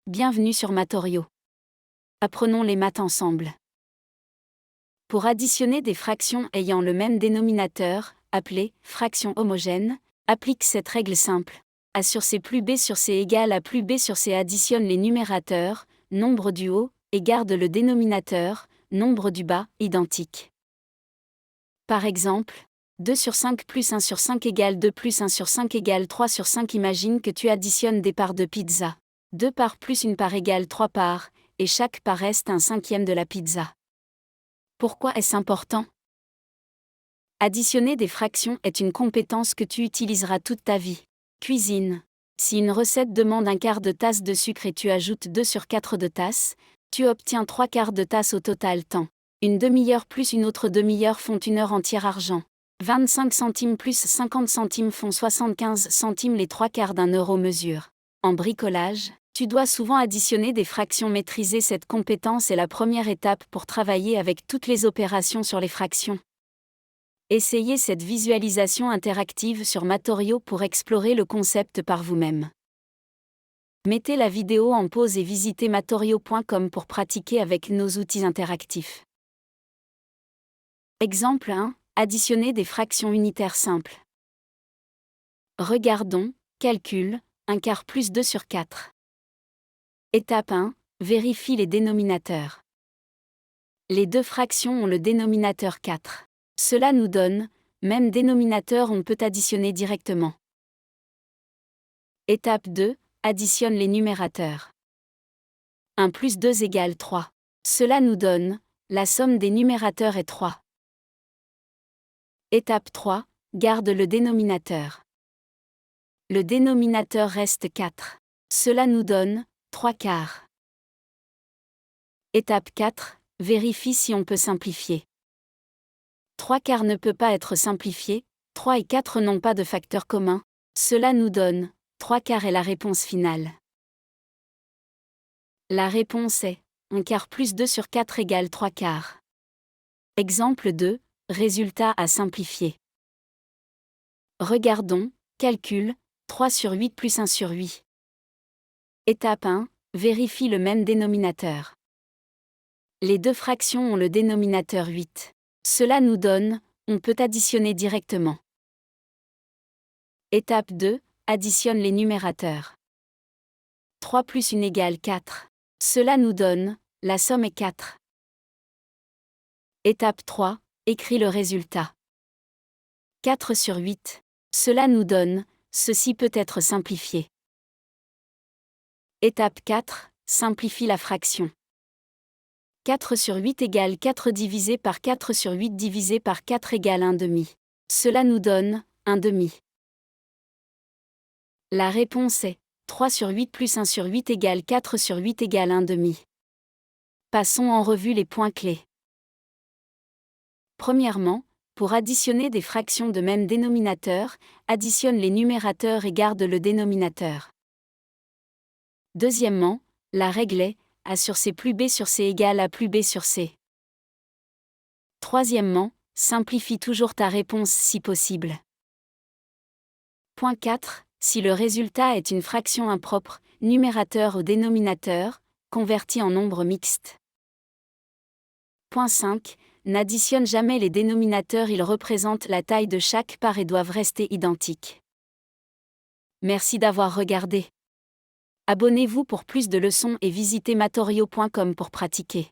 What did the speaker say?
Bienvenue sur Matorio. Apprenons les maths ensemble. Pour additionner des fractions ayant le même dénominateur, appelée fraction homogène, applique cette règle simple. A sur C plus B sur C égale A plus B sur C. Additionne les numérateurs, nombre du haut, et garde le dénominateur, nombre du bas, identique. Par exemple, 2 sur 5 plus 1 sur 5 égale 2 plus 1 sur 5 égale 3 sur 5. Imagine que tu additionnes des parts de pizza. 2 parts plus une part égale 3 parts, et chaque part reste un cinquième de la pizza. Pourquoi est-ce important ? Additionner des fractions est une compétence que tu utiliseras toute ta vie. Cuisine. Si une recette demande un quart de tasse de sucre et tu ajoutes 2 sur 4 de tasse, tu obtiens 3 quarts de tasse au total. Temps. Une demi-heure plus une autre demi-heure font une heure entière. Argent. 25 centimes plus 50 centimes font 75 centimes. Les 3 quarts d'un euro. Mesure. En bricolage, tu dois souvent additionner des fractions. Maîtriser cette compétence est la première étape pour travailler avec toutes les opérations sur les fractions. Essayez cette visualisation interactive sur Matorio pour explorer le concept par vous-même. Mettez la vidéo en pause et visitez matorio.com pour pratiquer avec nos outils interactifs. Exemple 1. Additionner des fractions unitaires simples. Regardons, calcul, 1 quart plus 2 sur 4. Étape 1. Vérifie les dénominateurs. Les deux fractions ont le dénominateur 4. Cela nous donne, même dénominateur, on peut additionner directement. Étape 2. Additionne les numérateurs. 1 plus 2 égale 3. Cela nous donne, la somme des numérateurs est 3. Étape 3. Garde le dénominateur. Le dénominateur reste 4. Cela nous donne 3 quarts. Étape 4. Vérifie si on peut simplifier. 3 quarts ne peut pas être simplifié, 3 et 4 n'ont pas de facteur commun, cela nous donne 3 quarts est la réponse finale. La réponse est 1 quart plus 2 sur 4 égale 3 quarts. Exemple 2, résultat à simplifier. Regardons, calcul, 3 sur 8 plus 1 sur 8. Étape 1, vérifie le même dénominateur. Les deux fractions ont le dénominateur 8. Cela nous donne, on peut additionner directement. Étape 2, additionne les numérateurs. 3 plus 1 égale 4. Cela nous donne, la somme est 4. Étape 3, écris le résultat. 4 sur 8. Cela nous donne, ceci peut être simplifié. Étape 4, simplifie la fraction. 4 sur 8 égale 4 divisé par 4 sur 8 divisé par 4 égale 1 demi. Cela nous donne 1 demi. La réponse est 3 sur 8 plus 1 sur 8 égale 4 sur 8 égale 1 demi. Passons en revue les points clés. Premièrement, pour additionner des fractions de même dénominateur, additionne les numérateurs et garde le dénominateur. Deuxièmement, la règle est A sur C plus B sur C égale A plus B sur C. Troisièmement, simplifie toujours ta réponse si possible. Point 4. Si le résultat est une fraction impropre, numérateur au dénominateur, converti en nombre mixte. Point 5. N'additionne jamais les dénominateurs, ils représentent la taille de chaque part et doivent rester identiques. Merci d'avoir regardé. Abonnez-vous pour plus de leçons et visitez matorio.com pour pratiquer.